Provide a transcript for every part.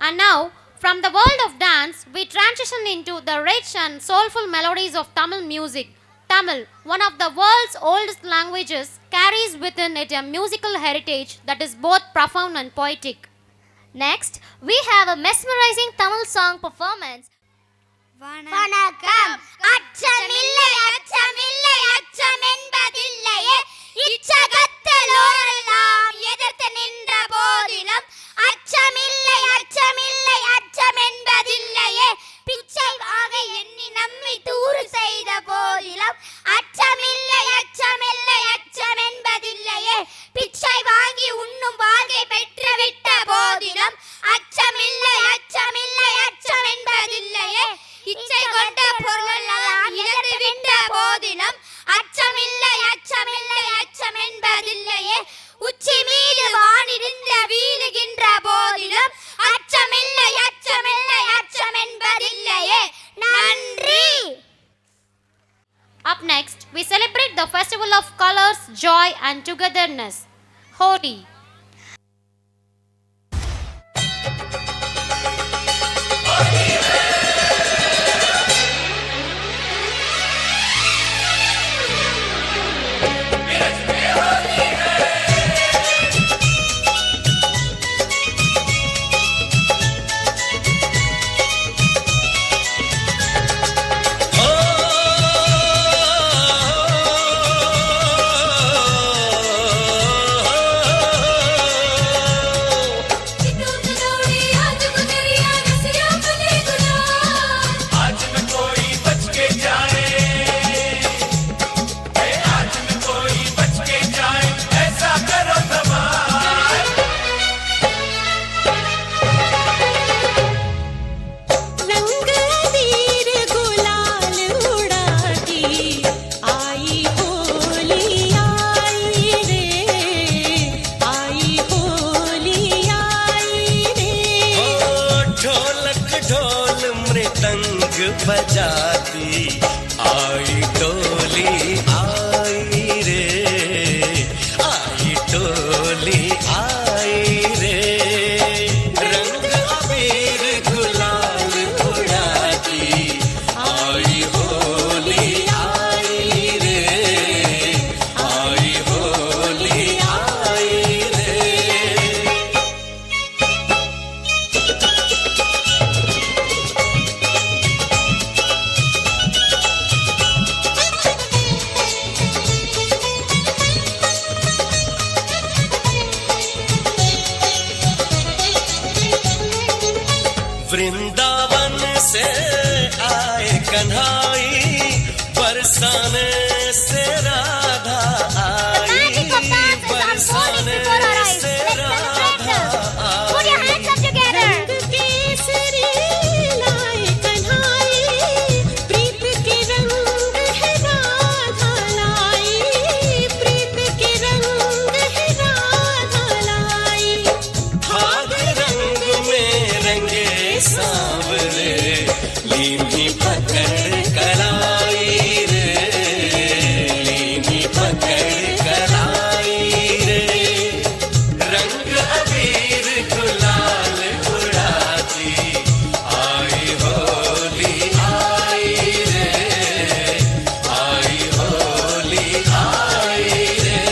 And now, from the world of dance, we transition into the rich and soulful melodies of Tamil music. Tamil, one of the world's oldest languages, carries within it a musical heritage that is both profound and poetic. Next, we have a mesmerizing Tamil song performance. வணக்கம். அச்சமில்லை அச்சமில்லை அச்சம் என்பதில்லையே, இச்சகத்தலோரெல்லாம் எதிர்த்து நின்ற போதிலும் அச்சமில்லை அச்சமில்லை அச்சம் என்பதில்லையே, பிச்சை வாங்க எண்ணி நம்மை தூறு செய்த போதிலும் அச்சமில்லை அச்சமில்லை அச்சம் என்பதில்லையே, பிச்சை வாங்கி உண்ணும் வாழ்க்கை பெற்றுவிட்ட போதிலும் அச்சமில்லை அச்சமில்லை அச்சம் என்பதில்லையே, இச்சை கொண்ட பொருளெல்லாம் இழந்து விட்ட போதிலும் அச்சமில்லை அச்சமில்லை அச்சம் என்பதில்லையே, உச்சி மீது வானிருந்த வீழுகின்ற போதிலும் அச்சமில்லை அச்சமில்லை அச்சம் என்பதில்லையே. நன்றி. Up next, we celebrate the festival of colors, joy and togetherness, Holi. बजाती आई टोली आई रे, आई टोली आई रे, रंग अबीर गुलाल उड़ाती आई होली आई रे, आई होली आई रे. वृंदावन से आए कन्हाई, बरसाने से राधा आई, बरसाने से राधा आई. रंग केसरी लाए कन्हाई, प्रीत के रंग है राधा लाई, प्रीत के रंग है राधा लाई. भाग रंग में रंगे सांवरे, लीनी पकड़ कलाई रे, लीनी पकड़ कलाई रे, रंग अबीर गुलाल उड़ाती आई होली आई रे, आई होली आई रे.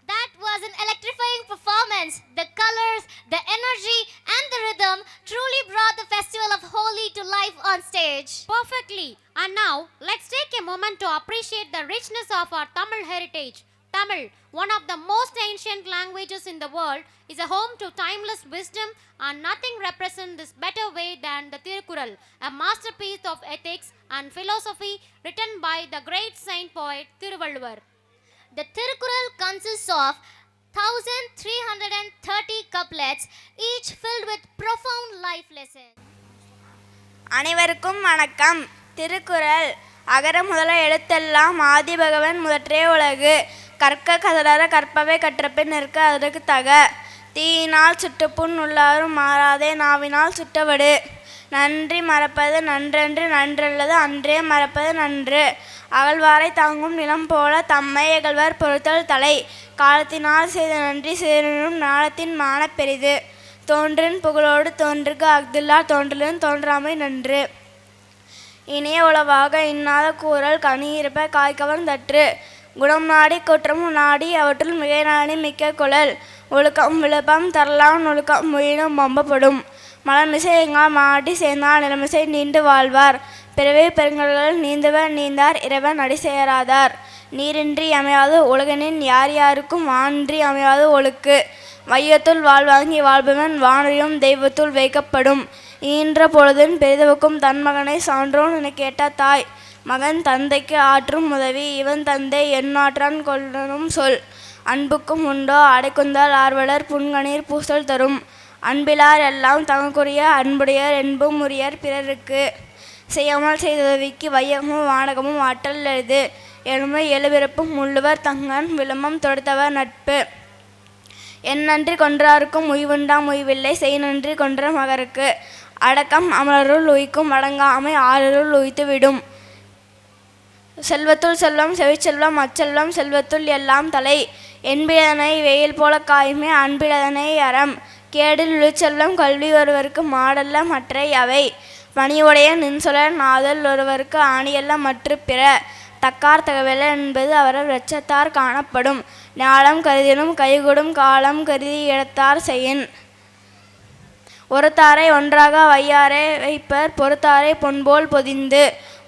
That was an electrifying performance. The colors, the energy, and the rhythm truly brought the festival of Holi to life on stage. Perfectly. And now, let's take a moment to appreciate the richness of our Tamil heritage. Tamil, one of the most ancient languages in the world, is a home to timeless wisdom, and nothing represents this better way than the Tirukkural, a masterpiece of ethics and philosophy written by the great saint poet Thiruvalluvar. The Tirukkural consists of 1330 couplets, each filled with profound life lessons. அனைவருக்கும் வணக்கம். திருக்குறள். அகர முதல எழுத்தெல்லாம் ஆதி பகவன் முதற்றே உலகு. கற்க கசடர கற்பவை கற்றபின் நிற்க அதற்கு தக. தீயினால் சுட்டுப்புண் உள்ளாரும் மாறாதே நாவினால் சுட்டவடு. நன்றி மறப்பது நன்றன்று நன்றல்லது அன்றே மறப்பது நன்று. அகழ்வாரை தாங்கும் நிலம் போல தம்மை இகழ்வர் பொறுத்தல் தலை. காலத்தினால் செய்த நன்றி சேரனும் ஞாலத்தின் மான பெரிது. தோன்றின் புகழோடு தோன்றுக்கு அஃதில்லா தோன்றலின் தோன்றாமை நன்று. இனிய உளவாக இன்னாத கூறல் கனி இருப்ப காய்கவன் தற்று. குணம் நாடி குற்றமும் நாடி அவற்றுள் மிகை நாடி மிக்க குழல். ஒழுக்கம் விழுப்பம் தரலாம் ஒழுக்கம் மொழினும் மம்பப்படும். மலமிசை எங்கால் மாட்டி சேர்ந்தால் நிலமிசை நீண்டு வாழ்வார். பிறவே பெருங்கடல்கள் நீந்துவர் நீந்தார் இறைவன் அடி சேராதார். நீரின்றி அமையாது உலகனின் யார் யாருக்கும் வானின்றி அமையாது ஒழுக்கு. வையத்துள் வாழ்வாங்கி வாழ்பவன் வானொலியும் தெய்வத்துள் வைக்கப்படும். ஈன்ற பொழுதின் பெரிதவுக்கும் தன் மகனை சான்றோன் என கேட்ட தாய். மகன் தந்தைக்கு ஆற்றும் உதவி இவன் தந்தை எண்ணாற்றான் கொள்ளனும் சொல். அன்புக்கும் உண்டோ அடைக்குந்தால் ஆர்வலர் புன்கணீர் பூசல் தரும். அன்பிலார் எல்லாம் தமக்குரிய அன்புடையர் என்பும் உரியர் பிறருக்கு. செய்யாமல் செய்தவிக்கு வையகமும் வானகமும் ஆற்றல் எழுது. எனுமை எழுவிருப்பும் உள்ளுவர் தங்கன் விளம்பம் தொடுத்தவர் நட்பு. என் நன்றி கொன்றாருக்கும் உய்வுண்டாம் உய்வில்லை செய் நன்றி கொன்ற மகருக்கு. அடக்கம் அமரருள் உய்க்கும் அடங்காமை ஆறருள் உய்த்துவிடும். செல்வத்துள் செல்வம் செவிச்செல்வம் அச்செல்வம் செல்வத்துள் எல்லாம் தலை. என்பிடதனை வெயில் போல காயுமே அன்பிடதனை அறம். கேடில் உளிச்செல்வம் கல்வி ஒருவருக்கு மாடல்ல மற்றை அவை. பணியுடைய நின்சொலர் நாதல் ஒருவருக்கு ஆணியல்ல மற்ற பிற. தக்கார் தகவல என்பது அவரவர் இரட்சத்தார் காணப்படும். ஞாலம் கருதினும் கைகூடும் காலம் கருதி இடத்தார் செய்யின். ஒருத்தாரை ஒன்றாக வையாரே வைப்பர் பொறுத்தாரை பொன்போல் பொதிந்து.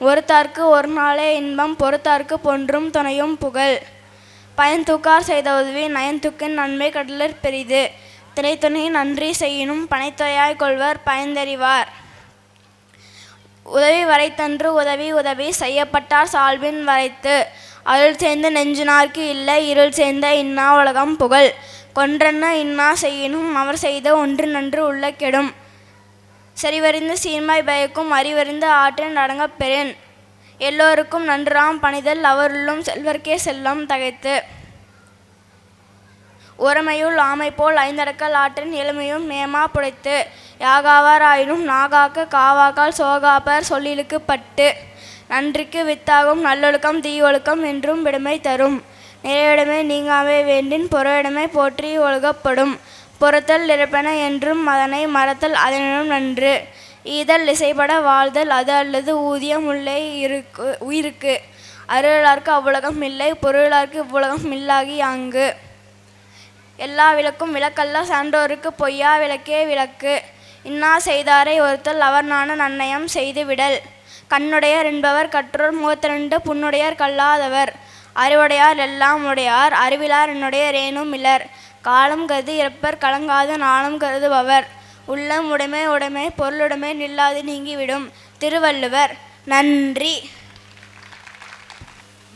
ஒருத்தார்க்கு ஒரு நாளே இன்பம் பொறுத்தார்க்கு பொன்றும் துணையும் புகழ். பயன்தூக்கார் செய்த உதவி நயன்தூக்கின் நன்மை கடலர் பெரிது. திணைத்துணை நன்றி செய்யினும் பனைத்தொயாய் கொள்வர் பயந்தறிவார். உதவி வரைத்தன்று உதவி உதவி செய்யப்பட்டார் சால்பின் வரைத்து. அருள் சேர்ந்து நெஞ்சினார்க்கு இல்லை இருள் சேர்ந்த இன்னா உலகம் புகழ். கொன்றென்ன இன்னா செய்யினும் அவர் செய்த ஒன்று நன்று உள்ள கெடும். செறிவறிந்து சீர்மாய் பயக்கும் அறிவறிந்து ஆற்றின் அடங்கப் பெறின். எல்லோருக்கும் நன்றாம் பணிதல் அவருள்ளும் செல்வர்க்கே செல்லம் தகைத்து. ஒருமையுள் ஆமை போல் ஐந்தடக்கல் ஆற்றின் எளிமையும் மேமா புடைத்து. யாகாவார் ஆயினும் நாகாக்க காவாக்கால் சோகாப்பர் சொல்லிலுக்கு பட்டு. நன்றிக்கு வித்தாகும் நல்லொழுக்கம் தீயொழுக்கம் என்றும் விடுமை தரும். நிறைவிடமை நீங்காமை வேண்டின் பொறையிடமை போற்றி ஒழுகப்படும். பொறுத்தல் இருப்பன என்றும் அதனை மறத்தல் அதனினும் நன்று. ஈதல் இசைப்பட வாழ்தல் அது அல்லது ஊதியம் உள்ளே உயிருக்கு. அருளார்க்கு அவ்வுலகம் இல்லை பொருளார்க்கு இவ்வுலகம் இல்லாகி யாங்கு. எல்லா விளக்கும் விளக்கல்ல சான்றோருக்கு பொய்யா விளக்கே விளக்கு. இன்னா செய்தாரை ஒருத்தல் அவர் நாண நன்னயம் செய்து விடல். கண்ணுடையார் என்பவர் கற்றோர் முகத்திரண்டு புண்ணுடையார் கல்லாதவர். அறிவுடையார் எல்லாம் உடையார் அறிவிலார் என்னுடைய ரேனும் இலர். காலம் கருதி இறப்பர் கலங்காது நாளும் கருதுபவர். உள்ளம் உடைமை உடைமை பொருளுடைமை நில்லாது நீங்கிவிடும். திருவள்ளுவர். நன்றி.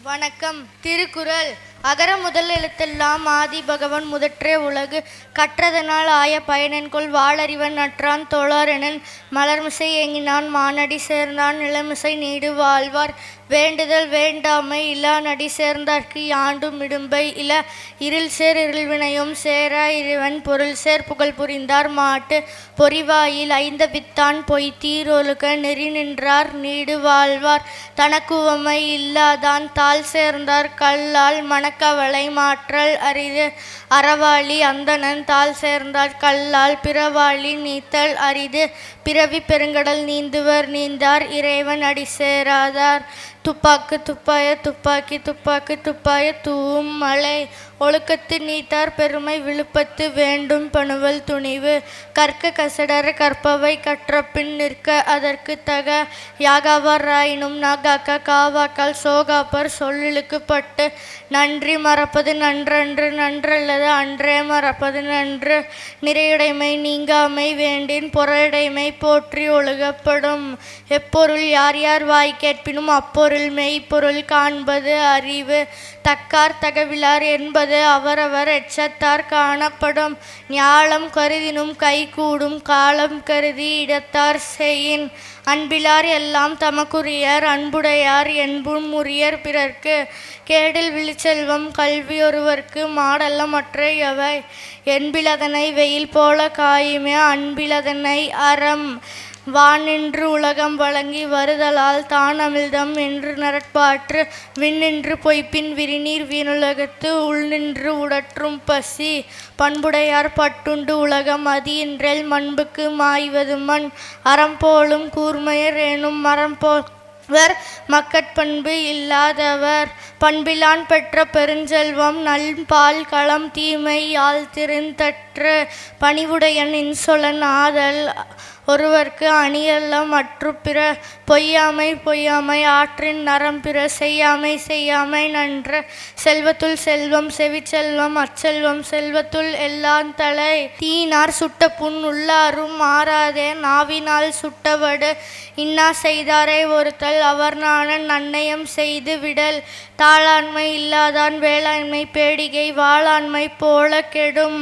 வணக்கம். திருக்குறள். அகர முதல் எழுத்தெல்லாம் ஆதி பகவன் முதற்றே உலகு. கற்றதனால் ஆய பயனென்கொள் வாளறிவன் நற்றான் தோழாரெனன். மலர்மிசை ஏங்கினான் மானடி சேர்ந்தான் நிலமிசை நீடு வாழ்வார். வேண்டுதல் வேண்டாமை இலா நடி சேர்ந்தார்க்கு யாண்டும் இடும்பை இல. இருள் சேர் இருள்வினையும் சேரா இறைவன் பொருள் சேர் புகழ் புரிந்தார் மாட்டு. பொறிவாயில் ஐந்த வித்தான் பொய் தீரொழுக நெறி நின்றார் நீடு வாழ்வார். தனக்குவமை இல்லாதான் தாள் சேர்ந்தார் கல்லால் மனக்கவலை மாற்றல் அரிது. அறவாளி அந்தணன் தாள் சேர்ந்தார் கல்லால் பிறவாளி நீத்தல் அரிது. பிறவி பெருங்கடல் நீந்துவர் நீந்தார் இறைவன் அடி சேராதார். துப்பாக்கு துப்பாய துப்பாக்கி துப்பாக்கு துப்பாய தூவும் மலை. ஒழுக்கத்து நீத்தார் பெருமை விழுப்பத்து வேண்டும் பணுவல் துணிவு. கற்க கசடர கற்பவை கற்றபின் நிற்க அதற்கு தக. யாகாவார் ஆயினும் நாகாக்க காவாக்கால் சோகாப்பர் சொல்லிலுக்கு பட்டு. நன்றி மறப்பது நன்றன்று நன்றல்லது அன்றே மறப்பது நன்று. நிறையுடைமை நீங்காமை வேண்டின் பொறையுடைமை போற்றி ஒழுகப்படும். எப்பொருள் யார் யார் வாய் கேட்பினும் அப்பொருள் பொருள் மெய்ப்பொருள் காண்பது அறிவு. தக்கார் தகவிலார் என்பது அவரவர் எச்சத்தார் காணப்படும். ஞாலம் கருதினும் கைகூடும் காலம் கருதி இடத்தார் செய்யின். அன்பிலார் எல்லாம் தமக்குரியர் அன்புடையார் என்பும் உரியர் பிறர்க்கு. கேடில் விழிச்செல்வம் கல்வி ஒருவர்க்கு மாடல்ல மற்றையவை. என்பிலதனை வெயில் போல காயுமே அன்பிலதனை அறம். வானின்று உலகம் வழங்கி வருதலால் தான் அமிழ்தம் என்று நரட்பாற்று. விண்ணின்று பொய்ப்பின் விரிநீர் வீணுலகத்து உள்நின்று உடற்றும் பசி. பண்புடையார் பட்டுண்டு உலகம் அதியின்றேல் மண்புக்கு மாய்வது மண். அறம்போலும் கூர்மையர் எனும் மரம்போவர் மக்கட்பண்பு இல்லாதவர். பண்பிலான் பெற்ற பெருஞ்செல்வம் நல்பால் களம் தீமை யாழ்த்திருந்தற்று. பணிவுடையன் இன்சொலன் ஆதல் ஒருவர்க்கு அணியல்ல மற்று பிற. பொய்யாமை பொய்யாமை ஆற்றின் நரம் பிற. செய்யாமை செய்யாமை நன்ற. செல்வத்துள் செல்வம் செவிச்செல்வம் அச்செல்வம் செல்வத்துள் எல்லாந் தலை. தீனார் சுட்ட புண் உள்ளாரும் மாறாதே நாவினால் சுட்டவடு. இன்னா செய்தாரை ஒருத்தல் அவர் நாணன் நன்னயம் செய்து விடல். தாளாண்மை இல்லாதான் வேளாண்மை பேடிகை வாளாண்மை போல கெடும்.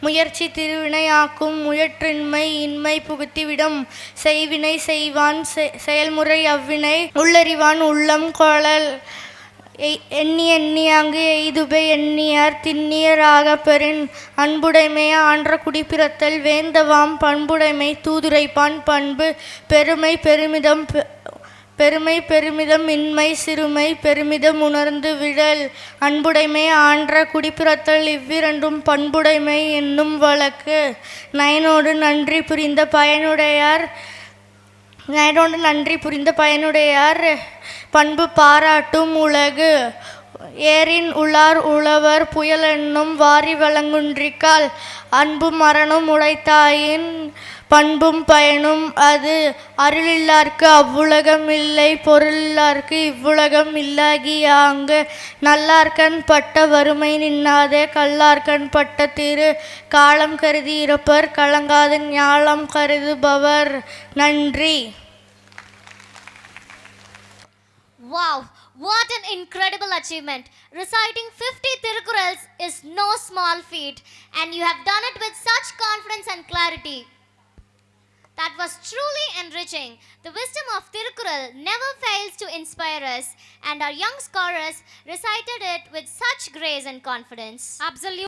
முயற்சி திருவினை ஆக்கும் முயற்றின்மை இன்மை புகுத்திவிடும். செய்வினை செய்வான் செயல்முறை அவ்வினை உள்ளறிவான் உள்ளம் கொளல். எண்ணி எண்ணியாங்கு எய்துபை எண்ணியார் திண்ணியராக பெறின். அன்புடைமை ஆன்ற குடிப்பிறத்தல் வேந்தவாம் பண்புடைமை தூதுரைப்பான் பண்பு. பெருமை பெருமிதம் இன்மை சிறுமை பெருமிதம் உணர்ந்து விடல். அன்புடைமை ஆன்ற குடிப்பிறத்தல் இவ்விரண்டும் பண்புடைமை என்னும் வழக்கு. நயனோடு நன்றி புரிந்த பயனுடையார் பண்பு பாராட்டும் உலகு. ஏரின் உளார் உழவர் புயலென்னும் வாரி வழங்குன்றிக்கால். அன்பும் மரணும் உடைத்தாயின் பண்பும் பயனும் அது. அருளில்லார்க்கு அவ்வுலகம் இல்லை பொருளில்லார்க்கு இவ்வுலகம் இல்லாகியாங்கு. நல்லார்கண் பட்ட வறுமை நின்னாதே கல்லார்கண் பட்ட திரு. காலம் கருதி இருப்பர் கலங்காத ஞாலம் கருதுபவர். நன்றி. Wow, what an incredible achievement. Reciting 50 Tirukkurals is no small feat, and you have done it with such confidence and clarity. That was truly enriching. The wisdom of Tirukkural never fails to inspire us, and our young scholars recited it with such grace and confidence. Absolutely.